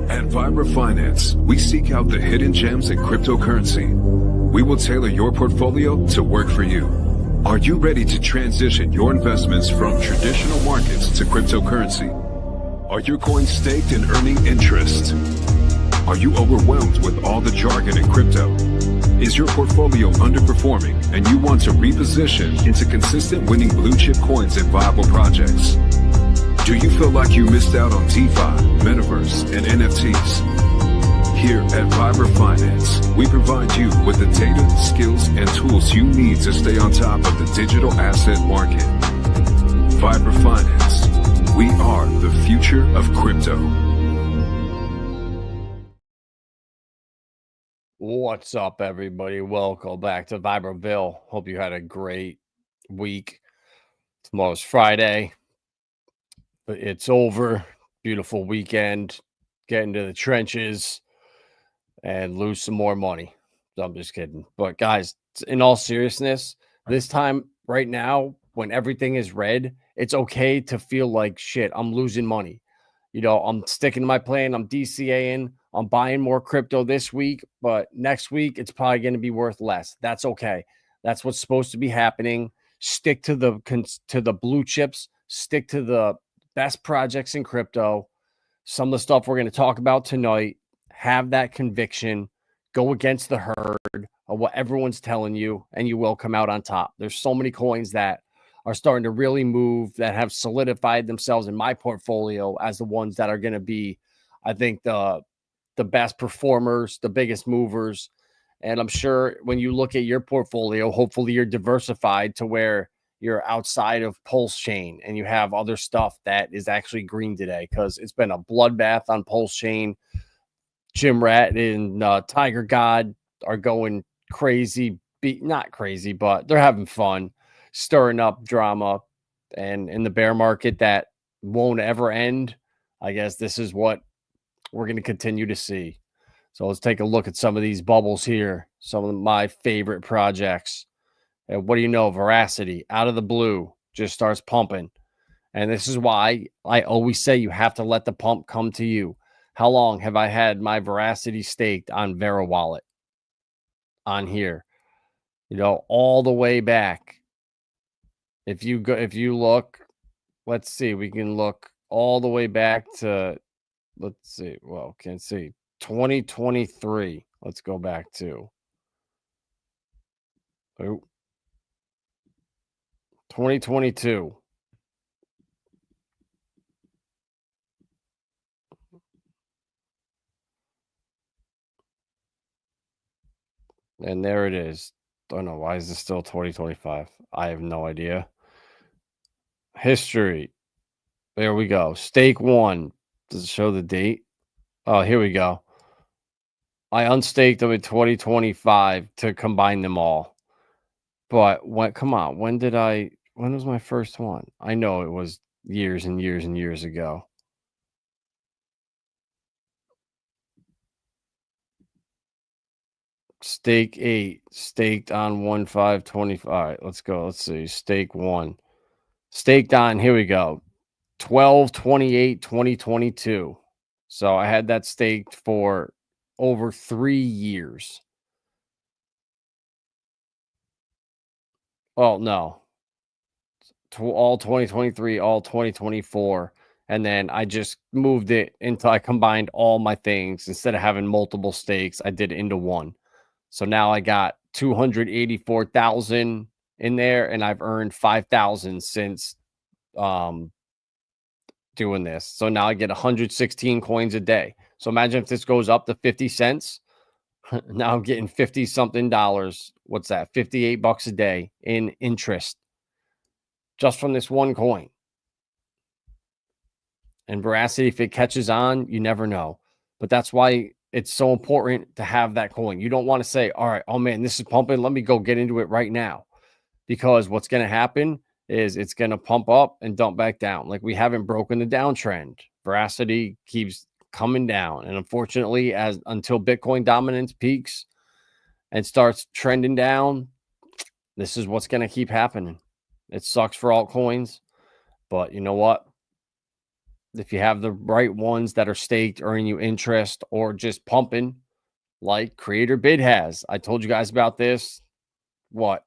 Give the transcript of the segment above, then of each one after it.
At Vibra Finance, we seek out the hidden gems in cryptocurrency. We will tailor your portfolio to work for you. Are you ready to transition your investments from traditional markets to cryptocurrency? Are your coins staked and earning interest? Are you overwhelmed with all the jargon in crypto? Is your portfolio underperforming and you want to reposition into consistent winning blue chip coins and viable projects? Do you feel like you missed out on DeFi, Metaverse, and NFTs? Here at Vibra Finance, we provide you with the data, skills, and tools you need to stay on top of the digital asset market. Vibra Finance, we are the future of crypto. What's up, everybody? Welcome back to Vibra Bill. Hope you had a great week. Tomorrow's Friday. It's over. Beautiful weekend. Get into the trenches and lose some more money. I'm just kidding. But guys, in all seriousness, this time right now, when everything is red, it's okay to feel like shit. I'm losing money. You know, I'm sticking to my plan. I'm DCAing. I'm buying more crypto this week, but next week it's probably going to be worth less. That's okay. That's what's supposed to be happening. Stick to the blue chips. Stick to the best projects in crypto. Some of the stuff we're going to talk about tonight. Have that conviction. Go against the herd of what everyone's telling you, and you will come out on top. There's so many coins that are starting to really move, that have solidified themselves in my portfolio as the ones that are going to be, I think, the best performers, the biggest movers. And I'm sure when you look at your portfolio, hopefully you're diversified to where you're outside of Pulse Chain and you have other stuff that is actually green today, because it's been a bloodbath on Pulse Chain. Jim Rat and Tiger God are going crazy. Not crazy, but they're having fun, stirring up drama. And in the bear market that won't ever end, I guess this is what we're going to continue to see. So let's take a look at some of these bubbles here. Some of my favorite projects. And what do you know? Veracity, out of the blue, just starts pumping. And this is why I always say you have to let the pump come to you. How long have I had my Veracity staked on Vera Wallet? On here, you know, all the way back. If you look, let's see, we can look all the way back to, let's see, well, can't see, 2023. Let's go back to 2022. And there it is. Don't know, why is this still 2025? I have no idea. History. There we go. Stake one. Does it show the date? Oh, here we go. I unstaked them in 2025 to combine them all. But come on, when was my first one? I know it was years and years and years ago. Stake 8, staked on 1/5/25. All right, let's go. Let's see. Stake 1. Staked on, here we go. 12/28/2022. So I had that staked for over 3 years. Well, no. All 2023, all 2024. And then I just moved it until I combined all my things. Instead of having multiple stakes, I did it into one. So now I got 284,000 in there, and I've earned 5,000 since doing this. So now I get 116 coins a day. So imagine if this goes up to 50 cents. Now I'm getting 50 something dollars. What's that? 58 bucks a day in interest just from this one coin. And Veracity, if it catches on, you never know. But that's why it's so important to have that coin. You don't want to say, all right, oh man, this is pumping. Let me go get into it right now. Because what's going to happen is it's going to pump up and dump back down. Like, we haven't broken the downtrend. Veracity keeps coming down. And unfortunately, until Bitcoin dominance peaks and starts trending down, this is what's going to keep happening. It sucks for altcoins. But you know what? if you have the right ones that are staked, earning you interest, or just pumping like Creator Bid has. I told you guys about this. What?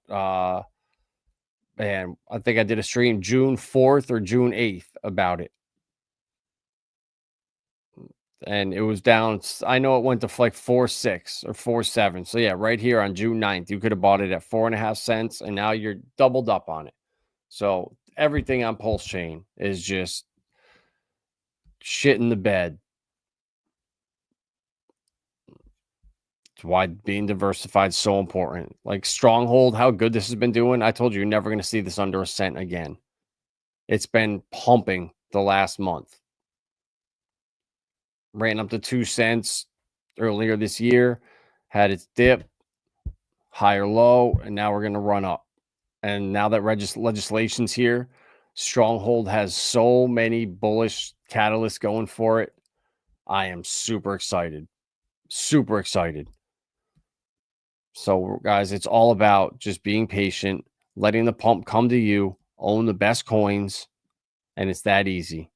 Man, I think I did a stream June 4th or June 8th about it. And it was down. I know it went to like 4.6 or 4.7. So yeah, right here on June 9th, you could have bought it at 4.5 cents, and now you're doubled up on it. So everything on Pulse Chain is just shit in the bed. It's why being diversified is so important. Like Stronghold, how good this has been doing. I told you, you're never going to see this under a cent again. It's been pumping the last month. Ran up to 2 cents earlier this year, had its dip, higher low, and now we're going to run up. And now that legislation's here, Stronghold has so many bullish catalysts going for it. I am super excited. Super excited. So, guys, it's all about just being patient, letting the pump come to you, own the best coins, and it's that easy.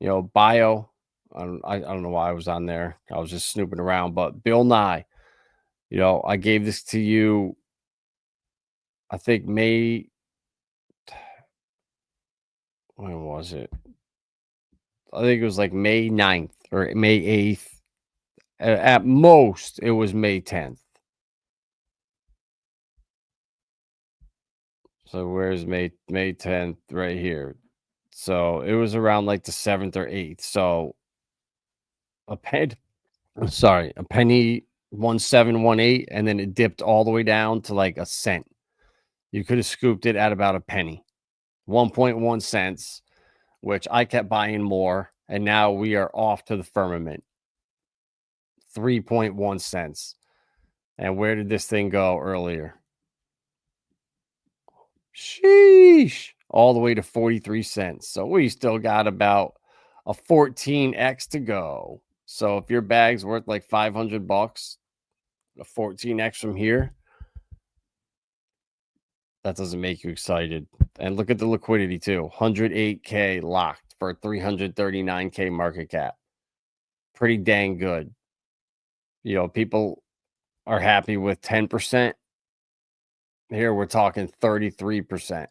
You know, bio, I don't know why I was on there. I was just snooping around, but BILLNYE, you know, I gave this to you, I think May, when was it? I think it was like May 9th or May 8th. At most, it was May 10th. So where's May 10th? Right here. So it was around like the 7th or 8th. So a penny 1718, and then it dipped all the way down to like a cent. You could have scooped it at about a penny, 1.1 cents, which I kept buying more, and now we are off to the firmament, 3.1 cents. And where did this thing go earlier? Sheesh, all the way to 43 cents. So we still got about a 14x to go. So if your bag's worth like $500, a 14x from here, that doesn't make you excited. And look at the liquidity too, 108K locked for a 339K market cap. Pretty dang good. You know, people are happy with 10%. Here we're talking 33%.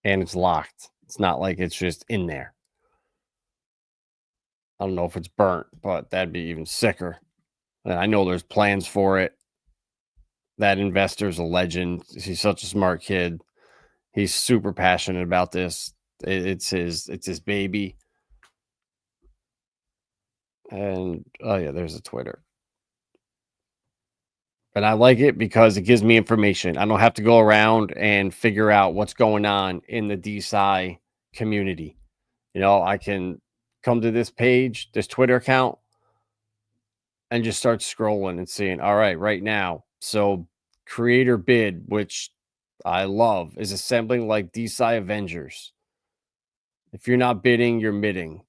And it's locked. It's not like it's just in there. I don't know if it's burnt, but that'd be even sicker. And I know there's plans for it. That investor's a legend. He's such a smart kid. He's super passionate about this. It's his baby. And oh yeah, there's a Twitter. And I like it because it gives me information. I don't have to go around and figure out what's going on in the DeSci community. You know, I can come to this page, this Twitter account, and just start scrolling and seeing, all right now. So Creator Bid, which I love, is assembling like DeSci Avengers. If you're not bidding, you're midding.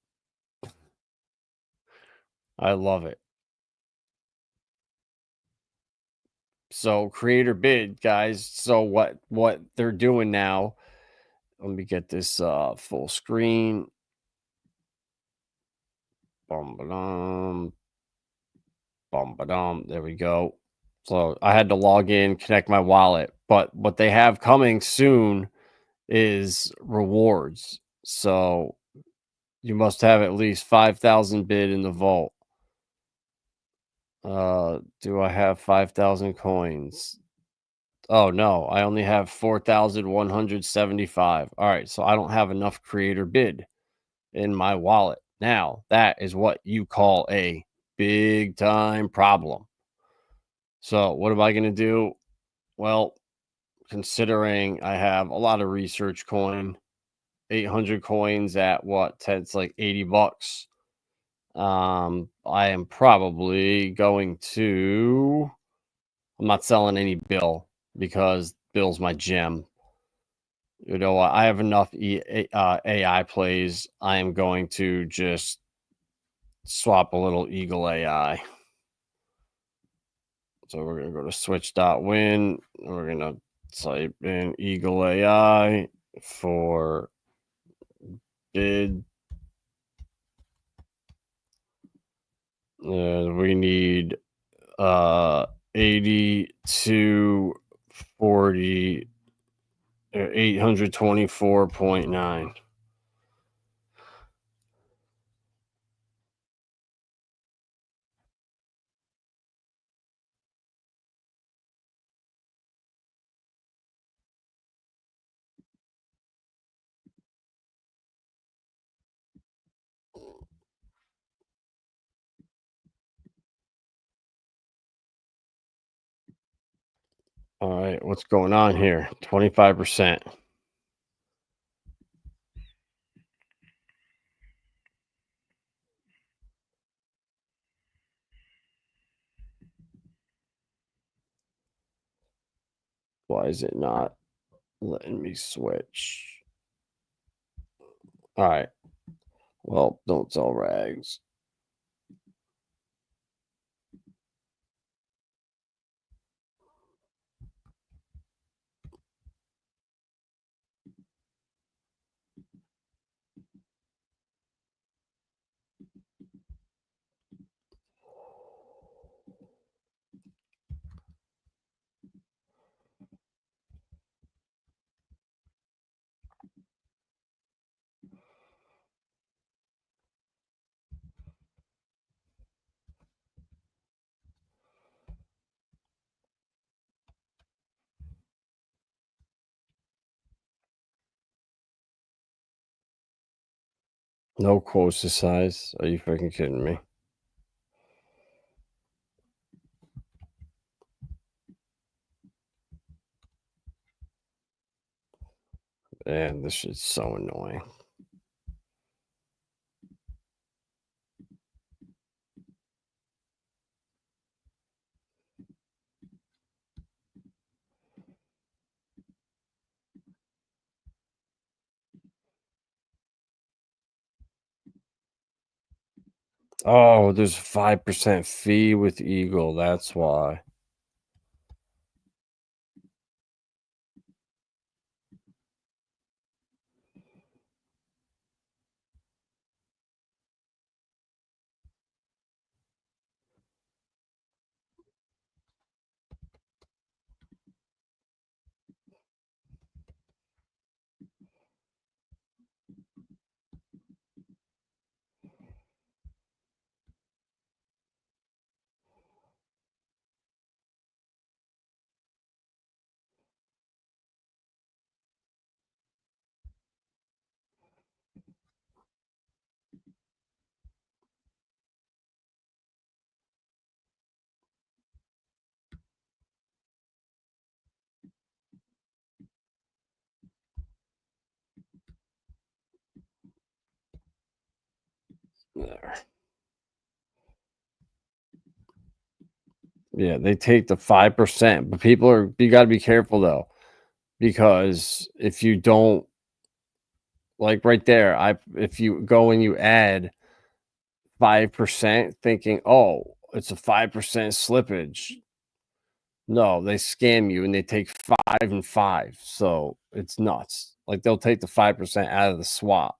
I love it. So Creator Bid, guys. So what they're doing now, let me get this full screen. Bum, ba-dum. There we go. So I had to log in, connect my wallet. But what they have coming soon is rewards. So you must have at least 5,000 bid in the vault. Do I have 5,000 coins? Oh no, I only have 4,175. All right, so I don't have enough Creator Bid in my wallet. Now, that is what you call a big time problem. So, what am I going to do? Well, considering I have a lot of research coin, 800 coins at what? It's like $80. I am probably going to, I'm not selling any Bill because Bill's my gem. You know, I have enough AI plays. I am going to just swap a little Eagle AI. So we're going to go to switch.win. We're going to type in Eagle AI for bid We need 80 to 40, 824.9. All right, what's going on here? 25%. Why is it not letting me switch? All right. Well, don't sell rags. No quotes to size. Are you freaking kidding me? Man, this shit's so annoying. Oh, there's a 5% fee with Eagle. That's why. There. Yeah, they take the 5%, but you got to be careful though, because if you don't, like right there, if you go and you add 5% thinking, oh, it's a 5% slippage. No, they scam you and they take 5 and 5. So it's nuts. Like they'll take the 5% out of the swap.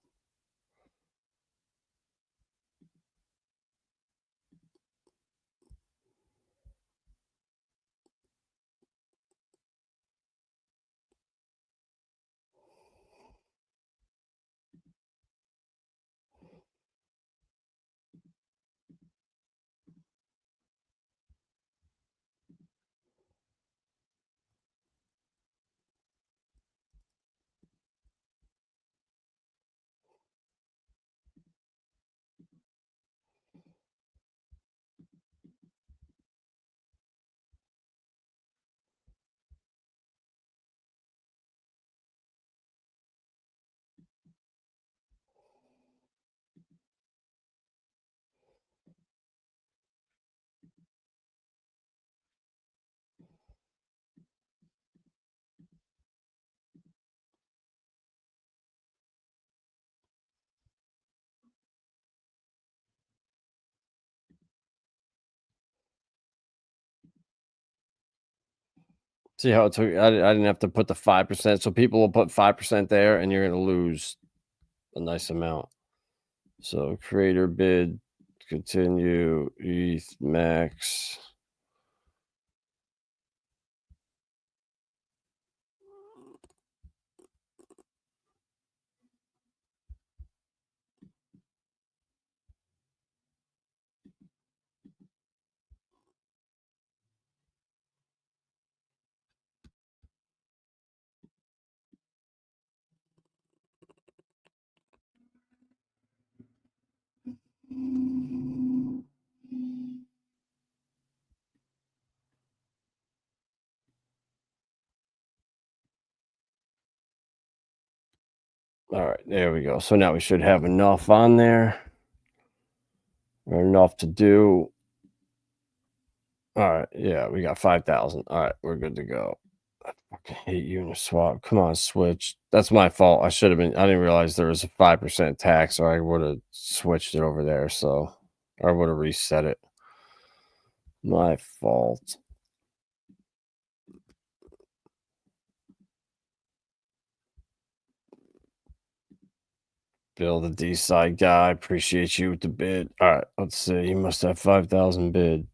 See how it took? I didn't have to put the 5%. So people will put 5% there and you're going to lose a nice amount. So creator bid continue. ETH max. All right, there we go. So now we should have enough on there, or enough to do. All right, yeah, we got 5,000. All right, we're good to go. I fucking hate Uniswap. Come on, Switch. That's my fault. I should have been. I didn't realize there was a 5% tax, or I would have switched it over there. So I would have reset it. My fault. Bill, the D side guy. Appreciate you with the bid. All right, let's see. You must have 5,000 bid.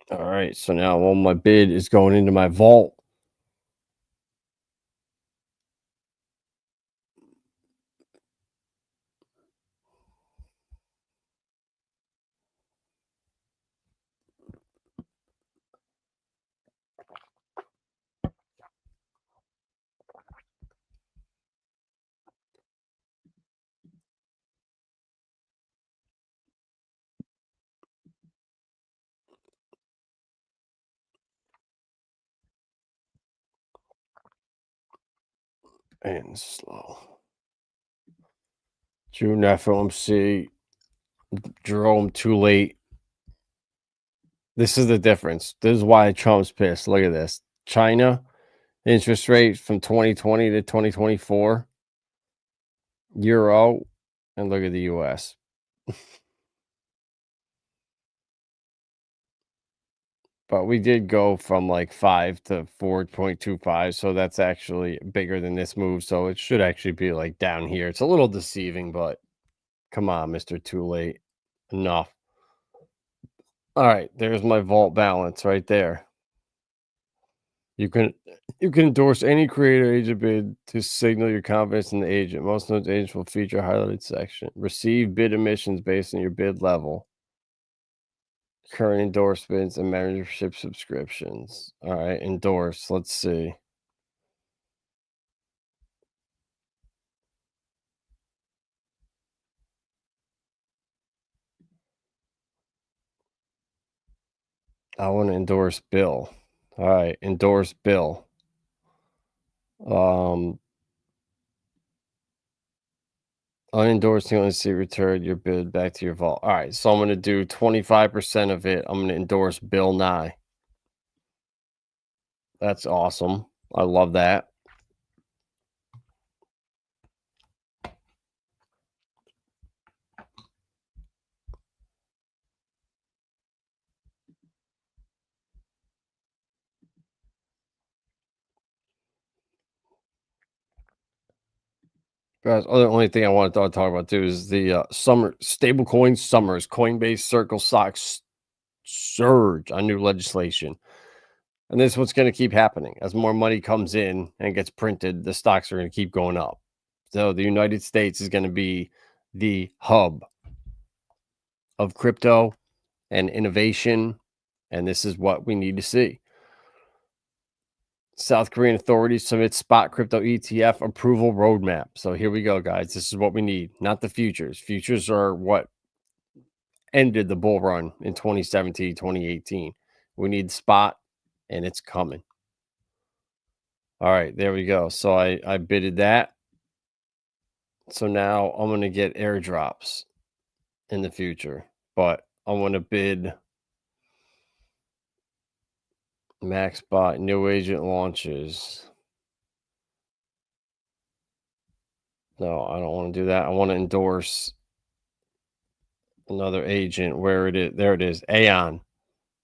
All right, so now all my bid is going into my vault. And slow. June FOMC. Jerome too late. This is the difference. This is why Trump's pissed. Look at this. China interest rate from 2020 to 2024. Euro. And look at the US. But we did go from like 5 to 4.25. So that's actually bigger than this move. So it should actually be like down here. It's a little deceiving, but come on, Mr. Too Late. Enough. All right. There's my vault balance right there. You can endorse any creator agent bid to signal your confidence in the agent. Most of those agents will feature a highlighted section. Receive bid emissions based on your bid level. Current endorsements and membership subscriptions. All right, endorse. Let's see. I want to endorse Bill. All right, endorse Bill. Unendorsed, you only see return your bid back to your vault. All right, so I'm going to do 25% of it. I'm going to endorse BILLNYE. That's awesome. I love that. Guys, the only thing I wanted to talk about too is the summer stablecoin summers. Coinbase Circle stocks surge on new legislation, and this is what's going to keep happening as more money comes in and gets printed. The stocks are going to keep going up. So the United States is going to be the hub of crypto and innovation, and this is what we need to see. South Korean authorities submit spot crypto ETF approval roadmap. So here we go, guys. This is what we need, not the futures. Futures are what ended the bull run in 2017, 2018. We need spot, and it's coming. All right, there we go. So I bidded that. So now I'm going to get airdrops in the future. But I want to bid max bot, new agent launches. No, I don't want to do that. I want to endorse another agent. Where it is, there it is, Aon.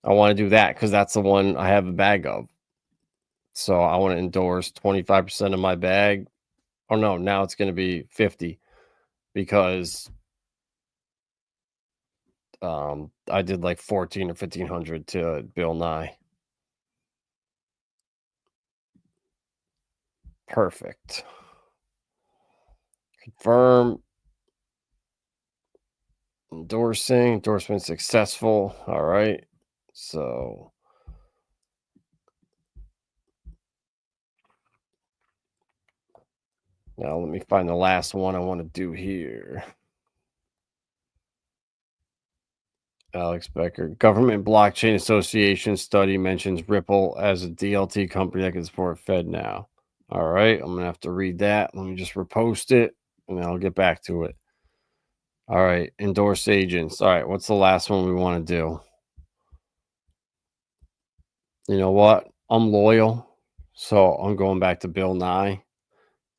I want to do that because that's the one I have a bag of. So I want to endorse 25% of my bag. Oh no, now it's going to be 50 because I did like 14 or 1500 to BILLNYE. Perfect. Confirm. Endorsement successful. All right. So now let me find the last one I want to do here. Alex Becker. Government Blockchain Association study mentions Ripple as a DLT company that can support Fed now. All right. I'm going to have to read that. Let me just repost it and then I'll get back to it. All right. Endorse agents. All right. What's the last one we want to do? You know what? I'm loyal. So I'm going back to BILLNYE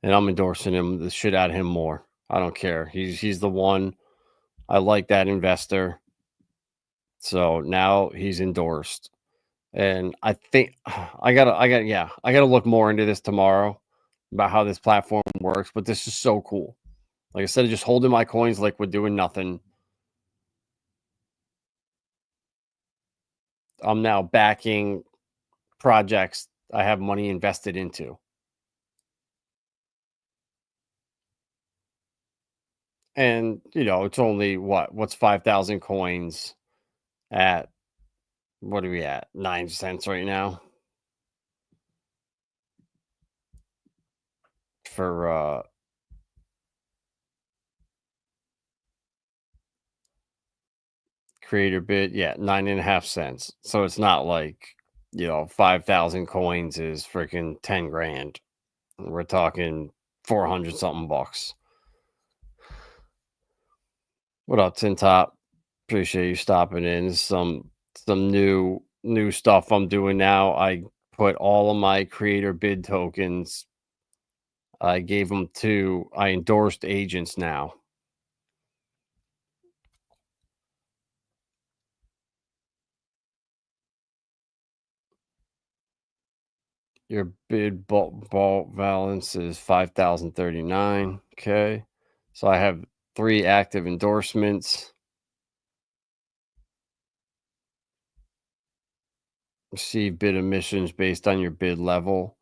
and I'm endorsing him the shit out of him more. I don't care. He's the one. I like that investor. So now he's endorsed. And I think I gotta look more into this tomorrow about how this platform works. But this is so cool. Like I said, just holding my coins like we're doing nothing. I'm now backing projects I have money invested into. And it's only what's 5,000 coins at what are we at? 9 cents right now. For creator bid, 9.5 cents. So it's not like 5,000 coins is freaking 10 grand. We're talking 400 something bucks. What up, Tin Top? Appreciate you stopping in. Some new stuff I'm doing now. I put all of my creator bid tokens. I endorsed agents now. Your bid ball balance is 5,039. Okay. So I have 3 active endorsements. Receive bid emissions based on your bid level.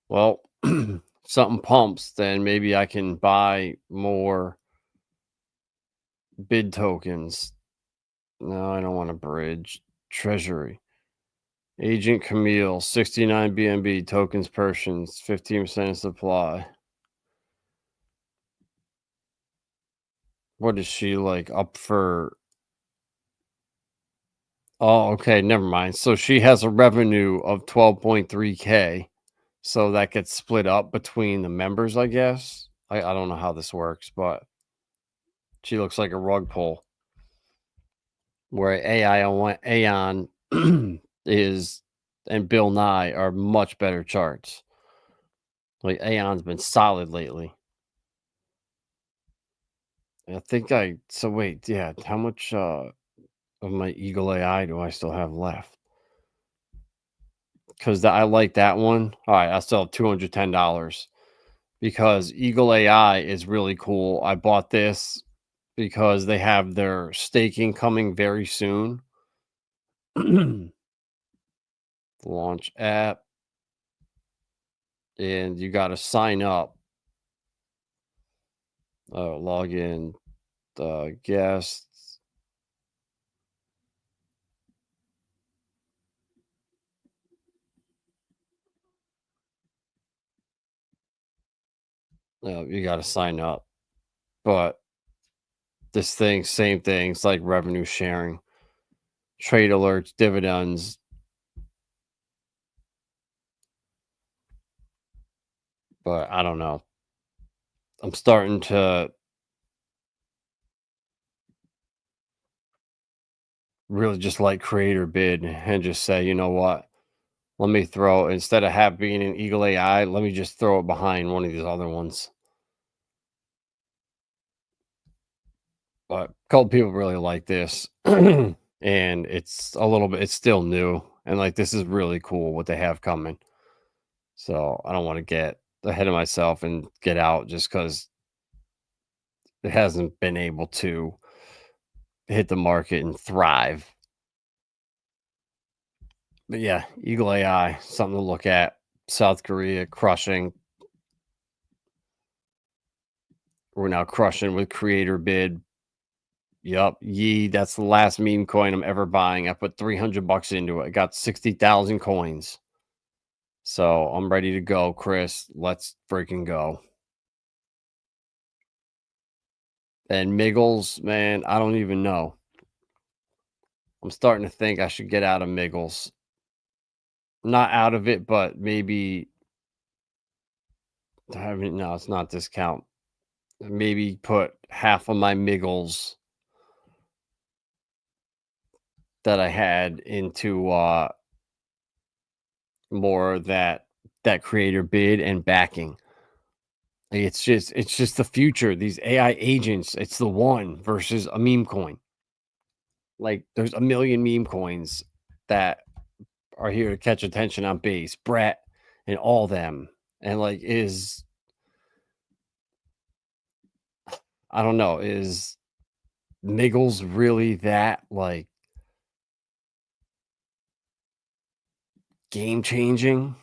Well, something pumps, then maybe I can buy more bid tokens. No, I don't want to bridge. Treasury. Agent Camille, 69 BNB tokens purchased, 15% supply. What is she like up for? Oh, okay, never mind. So she has a revenue of 12.3K. So that gets split up between the members, I guess. I don't know how this works, but she looks like a rug pull. Where Aon is and BILLNYE are much better charts. Like Aon's been solid lately. I think how much of my Eagle AI do I still have left? Because I like that one. All right, I still have $210 because Eagle AI is really cool. I bought this because they have their staking coming very soon. Launch app. And you got to sign up. Log in, guests. You got to sign up. But this thing, same thing. It's like revenue sharing, trade alerts, dividends. But I don't know. I'm starting to really just like creator bid and just say, you know what? Let me throw, instead of being an Eagle AI, let me just throw it behind one of these other ones. But a couple people really like this. And it's a little bit, it's still new. And like, this is really cool what they have coming. So I don't want to get ahead of myself and get out just because it hasn't been able to hit the market and thrive. But yeah, Eagle AI, something to look at. South Korea crushing. We're now crushing with creator bid. Yup, Yee, that's the last meme coin I'm ever buying. I put $300 into it. I got 60,000 coins. So I'm ready to go, Chris. Let's freaking go. And Miggles, man, I don't even know. I'm starting to think I should get out of Miggles. Not out of it, but maybe. I mean, no, it's not discount. Maybe put half of my Miggles that I had into more that creator bid and backing. It's just the future. These AI agents, it's the one versus a meme coin. Like there's a million meme coins that are here to catch attention on base, Brett and all them. And like I don't know, is Miggles really that like game changing?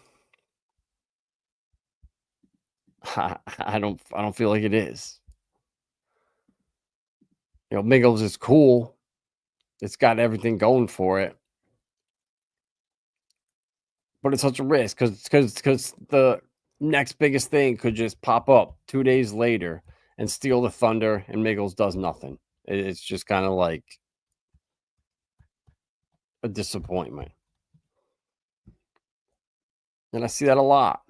I don't feel like it is. Miggles is cool. It's got everything going for it. But it's such a risk because the next biggest thing could just pop up 2 days later and steal the thunder, and Miggles does nothing. It's just kind of like a disappointment. And I see that a lot.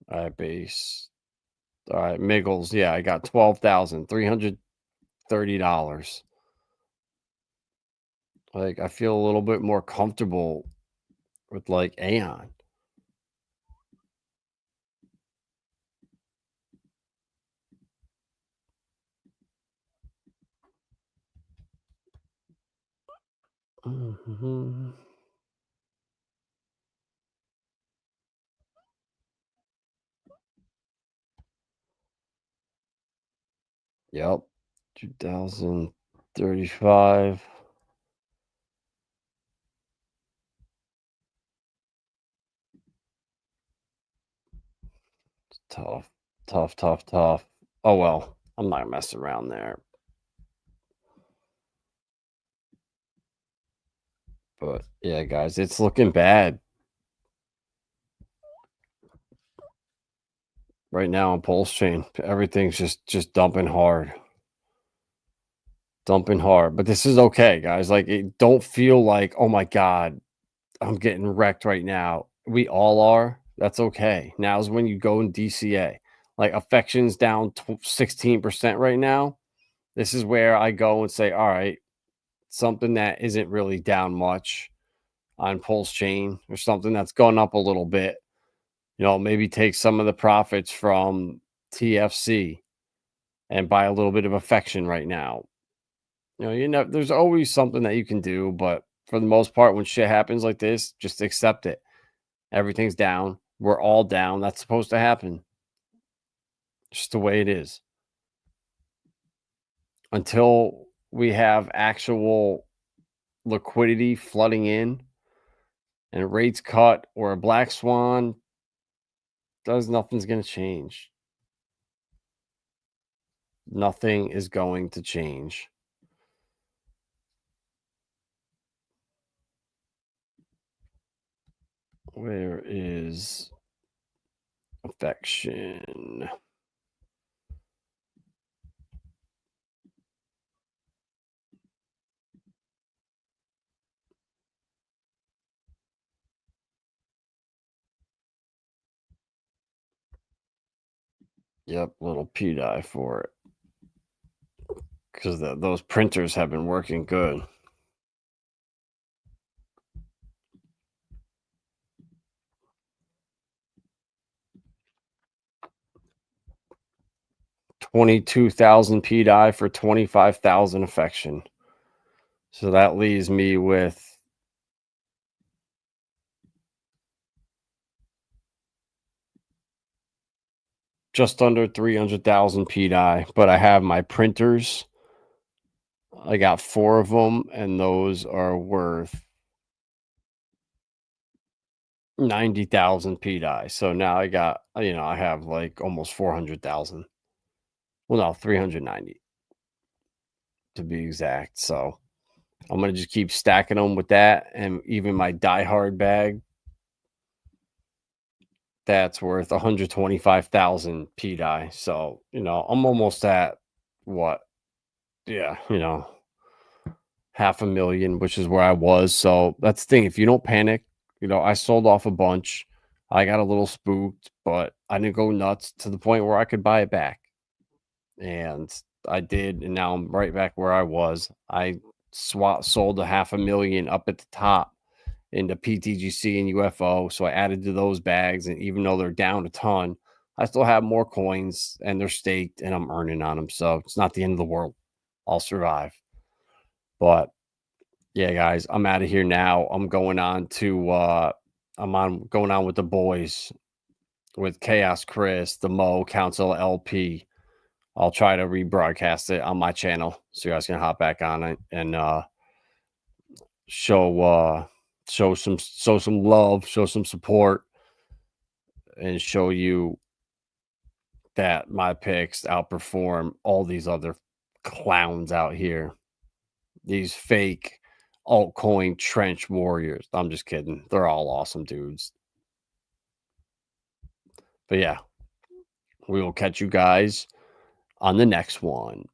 All right, base. All right, Miggles. Yeah, I got $12,330. Like, I feel a little bit more comfortable with like Aeon. Mm-hmm. Yep. 2035. Tough, tough, tough, tough. Oh well, I'm not messing around there. But yeah, guys, it's looking bad right now on Pulse Chain. Everything's just dumping hard. Dumping hard. But this is okay, guys. Like don't feel like, oh my God, I'm getting wrecked right now. We all are. That's okay. Now's when you go in DCA. Like affection's down 16% right now. This is where I go and say, all right, something that isn't really down much on Pulse Chain or something that's gone up a little bit. Maybe take some of the profits from TFC and buy a little bit of affection right now. There's always something that you can do, but for the most part, when shit happens like this, just accept it. Everything's down. We're all down. That's supposed to happen. Just the way it is. Until we have actual liquidity flooding in and rates cut or a black swan, nothing's going to change. Nothing is going to change. Where is affection? Yep, little P die for it. because those printers have been working good. $22,000 PDI for 25,000 affection. So that leaves me with just under 300,000 PDI, but I have my printers. I got 4 of them, and those are worth 90,000 PDI. So now I got, I have like almost 400,000. Well, no, 390 to be exact. So I'm going to just keep stacking them with that. And even my Die Hard bag, that's worth 125,000 PDI. So, I'm almost at what? Yeah, 500,000, which is where I was. So that's the thing. If you don't panic, I sold off a bunch. I got a little spooked, but I didn't go nuts to the point where I could buy it back. And I did. And now I'm right back where I was. I sold 500,000 up at the top into PTGC and UFO. So I added to those bags. And even though they're down a ton, I still have more coins and they're staked and I'm earning on them. So it's not the end of the world. I'll survive. But yeah, guys, I'm out of here now. I'm going on with the boys with Chaos Chris, the Mo Council LP. I'll try to rebroadcast it on my channel so you guys can hop back on it and show some love, show some support, and show you that my picks outperform all these other clowns out here. These fake altcoin trench warriors. I'm just kidding. They're all awesome dudes. But yeah, we will catch you guys on the next one.